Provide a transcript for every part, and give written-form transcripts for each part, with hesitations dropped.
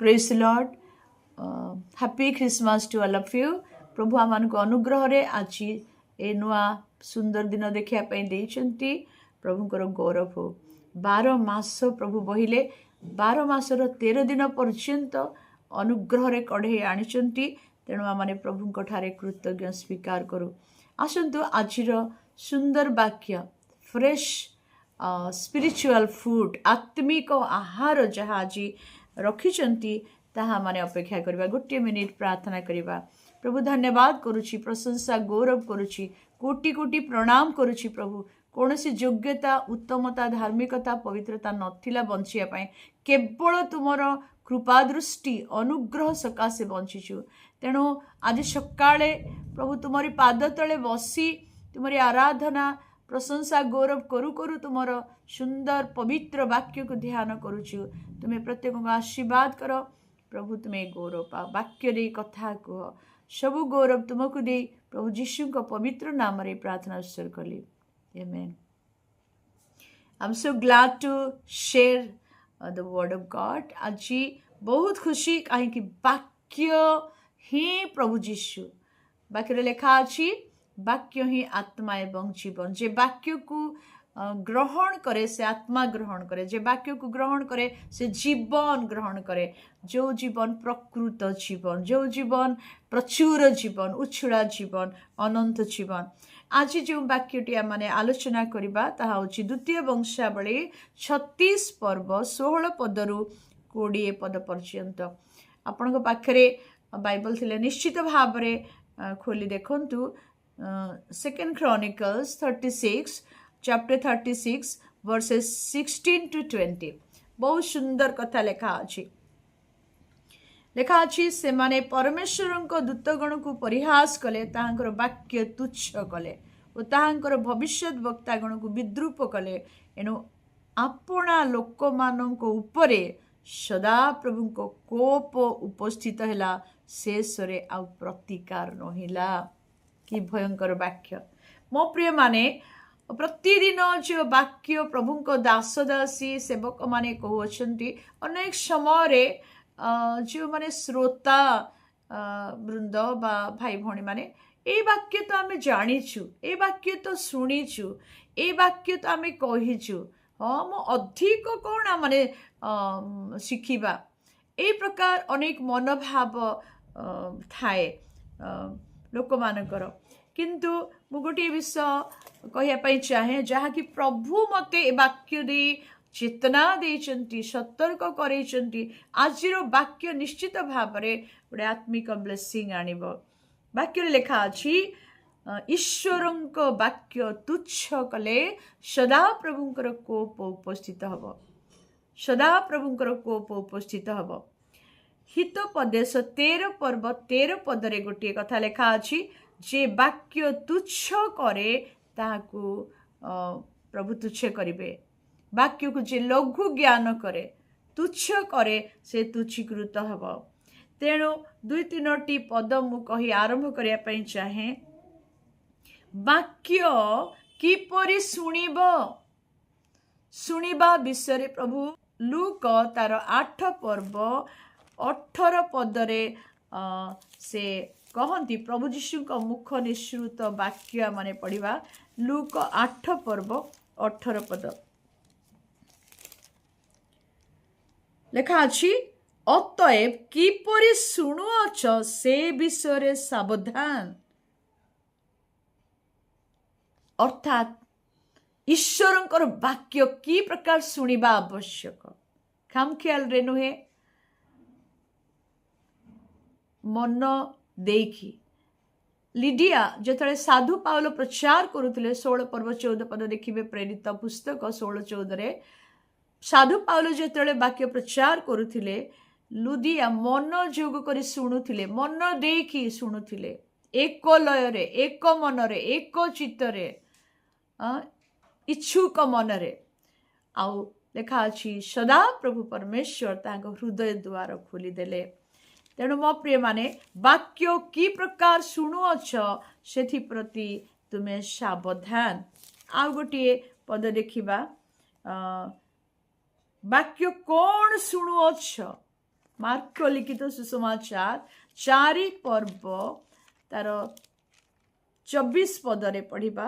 Praise Lord happy Christmas to all of you. प्रभु आमको अनुग्रह रे आज ए नुआ सुंदर दिन देखा देइचंती। प्रभुंकर गौरव हो। 12 मास प्रभु बहिले 12 मासर 13 दिन पर्यंत अनुग्रह रे कढ़े आनिचंती। तेणु आम प्रभु ठारे कृतज्ञ स्वीकार करूँ। आसतु आज सुंदर वाक्य फ्रेश स्पिरिचुअल फूड आत्मिक आहार जहाँ आज रखिंट ताहा माने अपेक्षा करबा। गोटे मिनिट प्रार्थना करबा। प्रभु धन्यवाद करुछि, प्रशंसा गौरव करुछि, कोटि कोटि प्रणाम करुछि। प्रभु कौन सी योग्यता उत्तमता धार्मिकता पवित्रता नथिला बंचिया पाए, केवल तुमर कृपा दृष्टि अनुग्रह सकाशे बंचीचु। तेणु आज सकाळे प्रभु तुमरी पाद तले बसी तुमरी आराधना प्रशंसा गौरव करू करू तुमर सुंदर पवित्र वाक्य को ध्यान करुछु। तुम्हें प्रत्येक को आशीर्वाद करो प्रभु। तुम्हें गौरव पा वाक्य दे कथा कह सबु गौरव तुमको दे प्रभु जीशु को पवित्र नाम रे प्रार्थना उत्सर कली। Amen. I am so glad to share the word of God. आज बहुत खुशी कहीं वाक्य ही प्रभु जीशु वाक्य लेखा अच्छी वाक्य ही आत्मा एवं जीवन। जे वाक्य को ग्रहण करे से आत्मा ग्रहण करे, जे वाक्य को ग्रहण करे से जीवन ग्रहण करे। जो जीवन प्रकृत जीवन, जो जीवन प्रचुर जीवन, उछुड़ा जीवन, अनंत जीवन। आज जो वाक्यटी आम आलोचना करबा ताहा होछि द्वितीय वंशावली 36 पर्व 16 पदरु 20 पद पर्यंत। आपण पाखरे बाइबल थिले निश्चित भाव में खोली देखंतु। Second chronicles 36 chapter 36 versus 16 to 20 बहुत सुंदर कथा लेखा अछि। लेखा अछि से माने परमेश्वर दूतगण को परिहास कले, ताहांकर वाक्य तुच्छ कले और ताहांकर भविष्यत वक्तागण को विद्रूप कले। एणु आपणा लोक मानक उपरे सदा प्रभु को कोप उपस्थित हैला, शेष रे आ प्रतिकार नहिला। कि भयंकर वाक्य मो प्रिय माने प्रतिदिन जो वाक्य प्रभु को दास दासी सेवक माने कहउछंती। अनेक समय रे जो माने श्रोता वृंद बा भाई भौणी माने ए वाक्य तो आमे जानिछु, ए वाक्य तो शुणीछु, ए वाक्य तो आमे कहिछु। हाँ मो अधिक कौन माने शिखिबा ए प्रकार अनेक मनोभाव थाए लोक मानकर। किंतु मु गोटे विषय कहया चाहे जहाँ कि प्रभु मते ए वाक्य दे चेतना देचंती, सतर्क करैचंती। आजिर वाक्य निश्चित भाव में गोटे आत्मिक ब्लेसिंग आनिब। वाक्य लेखा अछि ईश्वरंक वाक्य तुच्छ कले सदा प्रभुंकर कोप उपस्थित हब, सदा प्रभुंकर कोप उपस्थित हब। हितोपदेश 13 पर्व 13 पदरे गोटे कथा लेखा अछि जे वाक्य तुच्छ करे ताकू प्रभु तुच्छ करिवे। वाक्य को जे लघु ज्ञान करे तुच्छ करे से तुच्छीकृत हब। तेणु 2-3 पद मु कही आरंभ करिया पई चाहे। वाक्य किपरि शुणिबा विषय प्रभु लूक तार 8 पर्व 18 पदरे से कहती। प्रभु जीशु का मुख निश्रुत वाक्य माने पढ़िबा। लूक 8 पर्व 18 पद लेखा अछि अतएव किपरि शुणुअछ से विषय सावधान। अर्थात ईश्वरंकर वाक्य की प्रकार शुणिबा आवश्यक, खामख्याल रे नुहे, मन देखी। लिडिया जिते साधु पाउल प्रचार करुले 16 पर्व 14 पद देखिए प्रेरित पुस्तक 16-14 रे साधु पाउल जिते वाक्य प्रचार करुले लुदिया मन जोग कर शुणुले, मन देखी शुणुले, एक लय रे, एक मन रे, एक चित्तरे, इच्छुक मन रे। आउ लेखा अछि सदा प्रभु परमेश्वर तांको हृदय द्वार खोली देले। तेणु मो प्रिय माने वाक्य की प्रकार शुणुअछ से प्रति तुम्हें सावधान। आ गोटे पद देखिबा वाक्य कौन शुणुअछ ମାର୍କ ଲିଖିତ ସୁସମାଚାର 4 पर्व तार 24 पदरे पढ़िबा।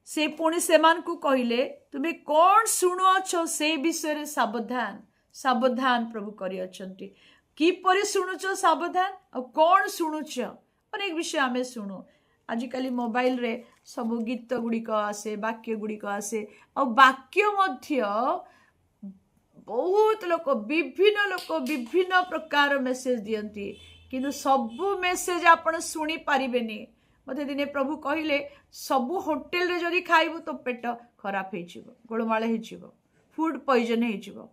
से पुणी सेमान को कहले तुम्हें कौन शुणुअछ से विषय सावधान सावधान प्रभु करी अछंती। किपरि शुणुछ सावधान और कौन शुणुछ अनेक विषय आमे शुणु। आजिकल मोबाइल रे सब गीत गुड़िक आसे वाक्य गुड़िक आसे और वाक्य मध्य बहुत लोक विभिन्न प्रकार मेसेज दियंती किंतु सबु मेसेज आपण शुणी पारिबेनी। मते दिने प्रभु कहले सबु होटेल रे जदि खाइबु तो पेट खराब हेजिवो गोलमाल हेजिवो फूड पॉइजन हेजिवो।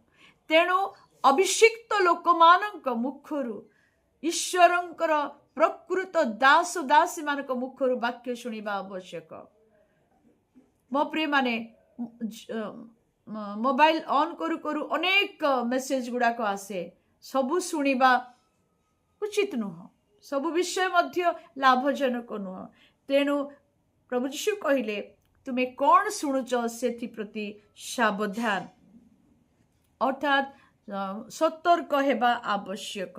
तेणु अभिषिक्त लोक मानक मुखरु ईश्वरंकर प्रकृत दास दासी मानक मुखरु वाक्य शुणिबा आवश्यक। मो प्रिय माने मोबाइल ऑन करू करू अनेक मेसेज गुड़ाक आसे सबु शुणिबा उचित नुह। सबु विषय मध्य लाभजनक नुह। तेणु प्रभु यीशु कहले तुम्हें कौन शुणुच से प्रति सावधान अर्थात सतर्क हेबा आवश्यक।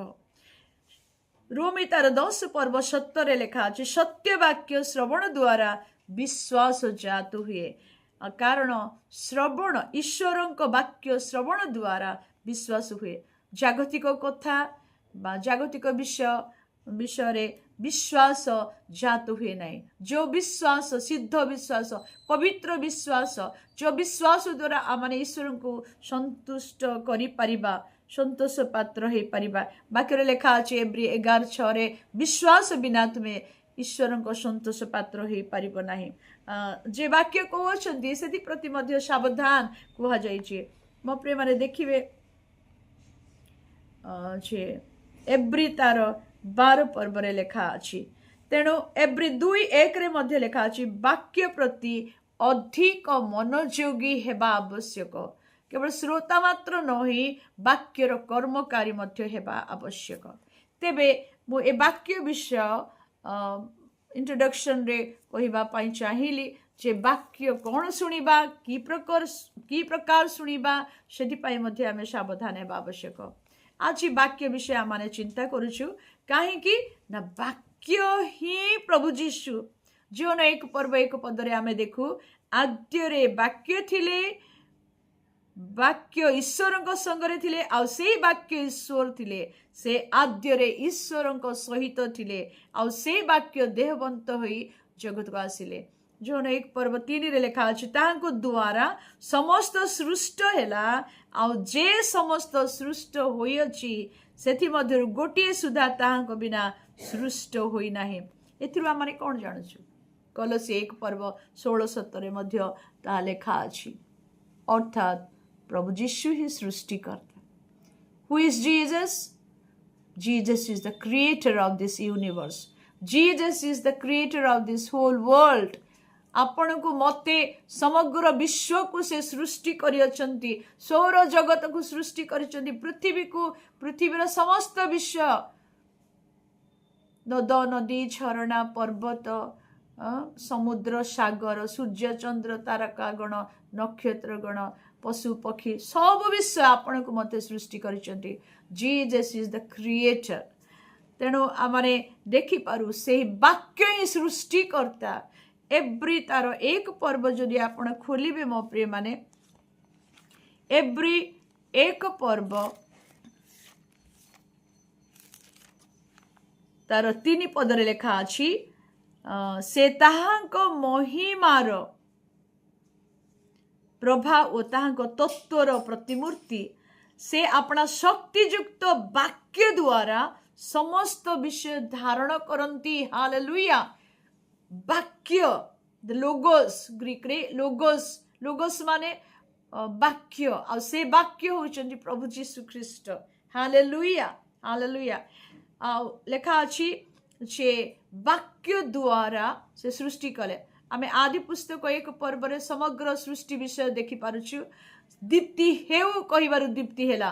रोमी तार 10 पर्व 17 लेखा अछि सत्य वाक्य श्रवण द्वारा विश्वास जात हुए। कारण श्रवण ईश्वरंक वाक्य श्रवण द्वारा विश्वास हुए। जागतिक कथा बा जागतिक विषय विश्वास जात हुए नहीं। जो विश्वास सिद्ध विश्वास पवित्र विश्वास जो विश्वास द्वारा आमने ईश्वर को संतुष्ट करि परिबा संतोष पात्र हे परिबा। वाक्य लेखा अछि एब्री 11:6 विश्वास बिना तुम्हें ईश्वर को संतोष पात्र हे परिबो नाही। जे वाक्य कहउछंती सेति प्रति मध्य सावधान कुहा जाइछि। मो प्रिय माने देखिबे जे एब्री तार 12 पर्व रे लेखा अछि। तेणु एब्री 2:1 रे मध्य लेखा अछि वाक्य प्रति अधिक मनोयोगी हेबा आवश्यक। केवल श्रोता मात्र नहीं वाक्यर कर्मकारी मध्य हेबा आवश्यक। तेबे मु ए वाक्य विषय इंट्रोडक्शन रे कहिबा पई चाहिली जे वाक्य कौन शुणिबा की प्रकार शुणिबा सेति पई मध्य आमे सावधान हेबा आवश्यक। आज वाक्य विषय आमाने चिंता करूछु काहे कि ना वाक्य ही प्रभु यीशु जो 1 पर्व 1 पदरे आमे देखु आद्य रे वाक्य थिले वाक्य ईश्वर संगरे थिले आउ से वाक्य ईश्वर थिले से आद्य रे ईश्वर सहित थिले आउ से वाक्य देहवंत होई जगत को आसिले। जो 1 पर्व 3 रे लेखा अछि तांको द्वारा समस्त सृष्ट हेला आउ जे समस्त सृष्ट होई अछि सेथि मध्य गोटिए सुधा तांको बिना सृष्ट होई नाही। एथिरु माने कोन जानुछु कलसी 1 पर्व 16-17 मध्य ता लेखा अछि। अर्थात प्रभु यीशु ही सृष्टिकर्ता। Who is Jesus? Jesus is the creator of this universe. Jesus is the creator of this whole world. आपण को मते समग्र विश्व को से सृष्टि करि अछंती। सौर जगत को सृष्टि करिसंती। पृथ्वीर समस्त विश्व नद नदी झरणा पर्वत समुद्र सागर सूर्य चंद्र तारका गण नक्षत्र गण पशु पक्षी सब विश्व आपण को मते सृष्टि करिसंती। Jesus is the creator. तेणु आमने देखि पारु से वाक्य ही सृष्टि करता। एब्री तार 1 पर्व जदि आपण खोलिबे मो प्रिय माने एब्री 1 पर्व तार 3 पदरे लेखा अछि से ताहांक महिमार प्रभा ओ ताहांक तत्वर प्रतिमूर्ति से अपना शक्तियुक्त वाक्य द्वारा समस्त विषय धारण करती। हालेलुया। वाक्य द लोगोस ग्रीक रे लोगोस माने वाक्य आ से वाक्य होचंती प्रभु यीशु ख्रीष्ट। Hallelujah hallelujah. आ लेखा अछि जे वाक्य द्वारा से सृष्टि कले। आमे आदि पुस्तक 1 पर्व रे समग्र सृष्टि विषय देखि पारुछु। दीप्ति हेउ कहिबारु दीप्ति हेला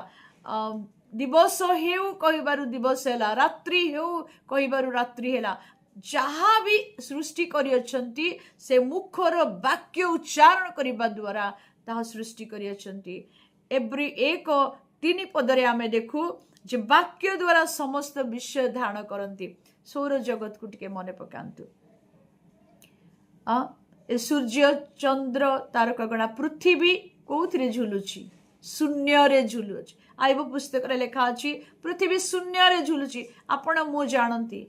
दिवस हेउ कहिबारु दिवस हेला रात्रि हेउ कहिबारु रात्रि हेला। जहाँ भी सृष्टि करि अछंती से मुखर वाक्य उच्चारण करिबा द्वारा ताहा सृष्टि करि अछंती। एब्री 1 3 पदरे आमे देखु जे वाक्य द्वारा समस्त विषय धारण करती। सौर जगत को टिके मने पकांतु। ए सूर्य चंद्र तारकागणा पृथ्वी कोउथिरे झुलुची? शून्य रे झुलुची। आइब पुस्तक रे लिखा अछि पृथ्वी शून्य रे झुलुची। आपण मु जानती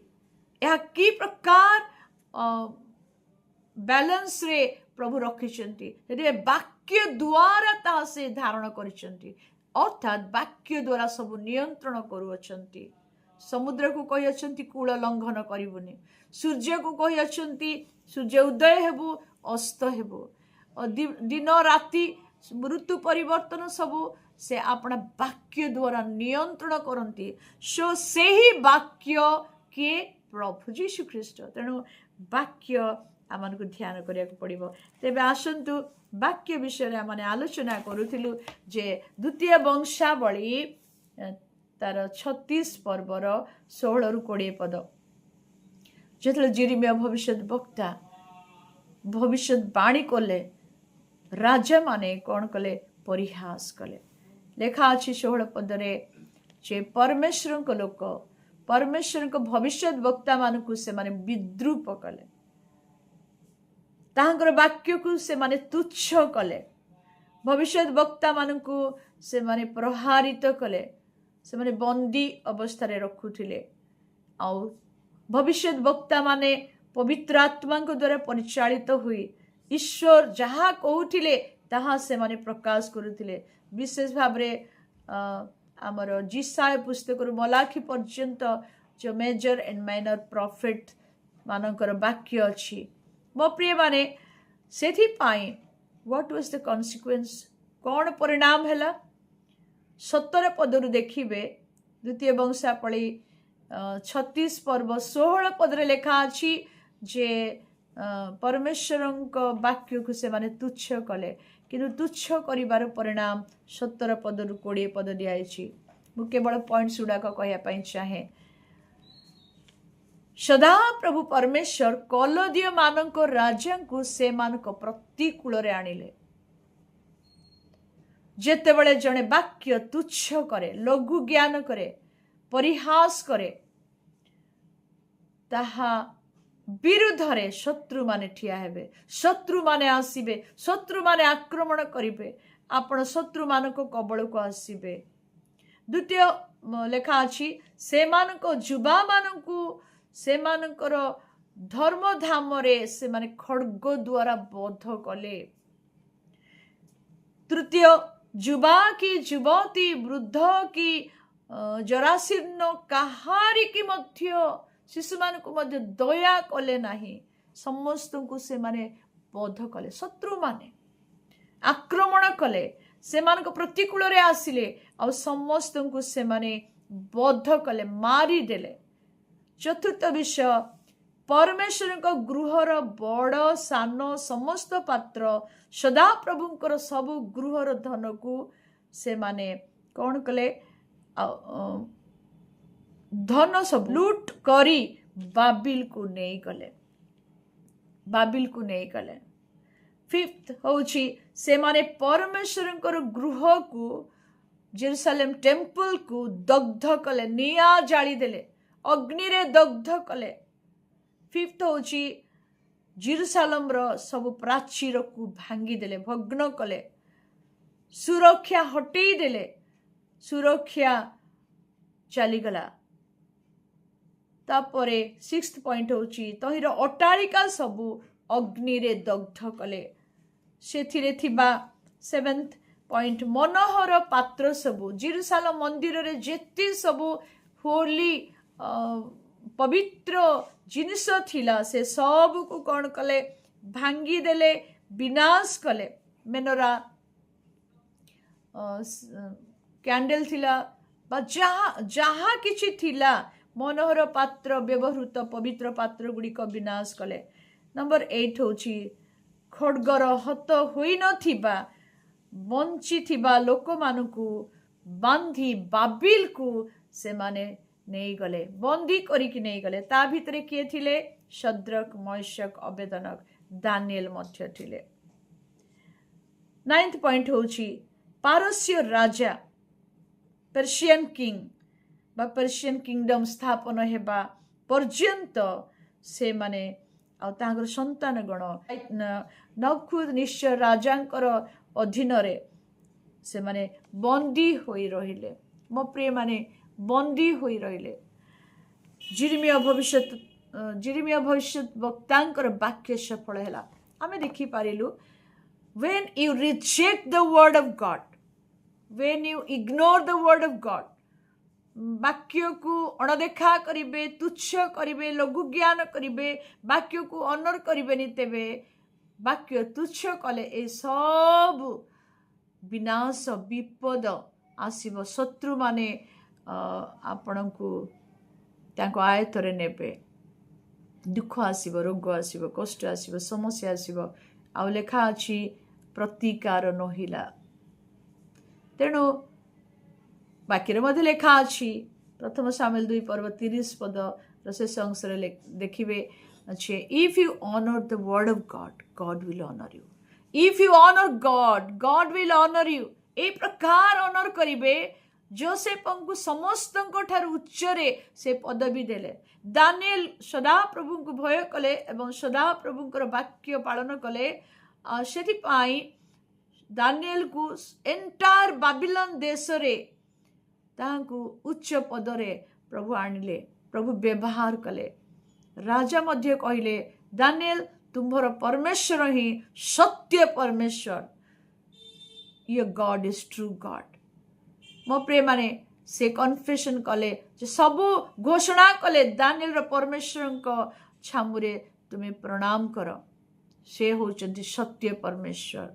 यह की प्रकार बैलेंस रे प्रभु रखिछंती। रे वाक्य द्वारा ता से धारण करिछंती, अर्थात वाक्य द्वारा सब नियंत्रण करूछंती। समुद्र को कहि अछंती कूल लंघन करिबुनी। सूर्य को कहि अछंती सूर्य उदय हेबु अस्त हेबु। दिन राति ऋतु परिवर्तन सबु से अपना वाक्य द्वारा नियंत्रण करती। सो से ही वाक्य के प्रभु जीशु ख्रीस्ट। तेणु वाक्य आमन को ध्यान करिया पड़िबो। तेबे आसंतु वाक्य विषय आम आलोचना करूथिलु जे द्वितीय वंशावली तार 36 पर्वर 16 रु 20 पद। जेतले जेरेमिया भविष्य वक्ता भविष्यवाणी कले राजा माने कौन कले परिहास कले। लेखा अच्छी 16 पदरे जे परमेश्वर को लोक परमेश्वर को भविष्य वक्ता मानकु से माने विद्रूप कले, ताहांकर वाक्य को से माने तुच्छ कले, भविष्य वक्ता मानकु से माने प्रहारित कले, से माने बंदी अवस्था रे रखुथिले। आउ भविष्य वक्ता माने पवित्र आत्मा को द्वारा परिचालित हुई ईश्वर जहा कहूथिले ताहा से माने प्रकाश करुथिले। विशेष भाव रे आमर जिसाय पुस्तक मलाखी पर्यंत जो मेजर एंड माइनर प्रॉफिट मानकर वाक्य अछि। मो प्रिय माने सेथि पाई व्हाट वाज द कॉन्सिक्वेंस, कौन परिणाम हैला? 17 पदरु देखिबे द्वितीय वंशावली 36 पर्व 16 पदरे लेखा अछि जे परमेश्वर वाक्य को से माने तुच्छ कले, किंतु तुच्छ करिवार परिणाम 17 पदरु 20 पद दियाइछि। मु केवल पॉइंट्स गुड़ाक कहया चाहे। सदा प्रभु परमेश्वर कलदीय मानक राजा को से मानक प्रतिकूल रे आनिले। जेतेबेले जने वाक्य तुच्छ करे, लघु ज्ञान करे, परिहास करे, ताहा विरुद्धरे शत्रु माने ठिया हेबे, शत्रु माने आसीबे, शत्रु माने आक्रमण करिबे, आपण शत्रु मानक कबल को आसीबे। द्वितीय लेखा अछि से मानक जुबा मानकु से मानकर धर्म धाम रे से माने खड्ग द्वारा बोध कले। तृतीय जुबा की जुवती वृद्ध की जराशीर्ण काहारी की मध्य शिशु मान को मध्य दया कले नाही, समस्त को से माने बोध कले। शत्रु माने आक्रमण कले, से मान को प्रतिकूल रे आसिले और समस्त को से माने बोध कले, मारी देले। चतुर्थ विषय परमेश्वर को गृहर बड़ सान समस्त पात्र सदा प्रभुंकर सबु गृहर धन को से माने कौन कले धन सब लूट करी बाबिल को नहीं कले, बाबिल को नहीं कले। फिफ्थ होची से माने परमेश्वर गृह को जेरूसलेम टेम्पल को दग्ध कले, निया जाली देले, अग्नि रे दग्ध कले। फिफ्थ होची जेरूसलेम रो सब प्राचीर को भांगी देले, भग्न कले, सुरक्षा हटेई देले, सुरक्षा चलीगला। तापरे सिक्स्थ पॉइंट होची तहिर अट्टालिका सबु अग्नि रे दग्ध कले। सेथिरे थिबा सेवेंथ पॉइंट मनोहर पात्र सबु जेरूसलेम मंदिर रे जेति सबु होली पवित्र जिनिस थिला से सब को कौन कले भांगी देले, विनाश कले। मेनोरा कैंडल थिला बा जहा किछि थिला मनोहर पात्र व्यवहृत पवित्र पात्र गुड़िक विनाश कले। नंबर 8 होची खड्गर हत होई नथिबा बंची थिबा लोक मानकु बांधी बाबिल को से माने नहीं गले, बंदी करिक नहीं गले। ता भितरे किए थिले? शद्रक, मैशक, अबेदनक, दानिएल मध्य थिले। 9th पॉइंट होची पारस्य राजा पर्शियन किंग बा पर्शियन किंगडम स्थापन हेबा पर्यंत से माने आगर संतान गण नखुद निश्चय राजांकर अधीन से माने बंदी होई रहिले। मो प्रिय माने बंदी होई रहिले। जिरिमिया भविष्य वक्तांकर वाक्य सफल हैला। आमे देखि पारिलु when you reject the word of God, when you ignore the word of God, वाक्य को अणदेखा करिबे, तुच्छ करिबे, लघु ज्ञान करिबे, वाक्य को ऑनर करिबेनी, तेबे वाक्य तुच्छ कले ए सब विनाश विपद आसीबो। शत्रु माने आपणको ताको आयतरे नेबे, दुख आसीबो, रोग आसीबो, कष्ट आसीबो, समस्या आसीबो। आ लेखा अछि प्रतिकार नहिला। तेणु वाक्य मध्य लेखा अछि प्रथम सामुएल 2 पर्व 30 पद शेष अंश देखिबे अच्छे, if you honour the word of God, God will honour you. If you honour God, God will honour you. ए प्रकार ऑनर करिबे जोसेफ को समस्त उच्चरे से पदवी देले। दानिएल सदा प्रभु को भय कले एवं सदा प्रभुंकर वाक्य पालन कले। सेठी पाई दानिएल को एंटायर बाबिलोन देश रे तांकु उच्च पदरे प्रभु आनिले, प्रभु व्यवहार कले। राजा मध्य कहिले दानिएल तुम्हारा परमेश्वर ही सत्य परमेश्वर, your God is true God. मो प्रिय माने से कन्फेशन कले, सबु घोषणा कले दानिएल परमेश्वर को छामुरे तुम्हें प्रणाम कर, से होचंती सत्य परमेश्वर।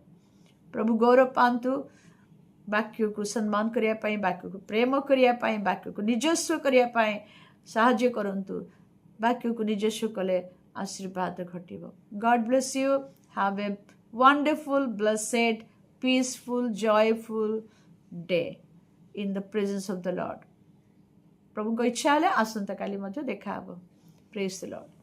प्रभु गौरव पांतु। वाक्य को सम्मान करिया पाई, वाक्य को प्रेम करिया पाई, वाक्य को निजस्व करिया पाई साहाय्य करंतु। वाक्य को निजस्व कले आशीर्वाद घटिबो। God bless you. Have a wonderful, blessed, peaceful, joyful day in the presence of the Lord। प्रभु को इच्छा है आसंता काली मध्य देखा। Praise the Lord.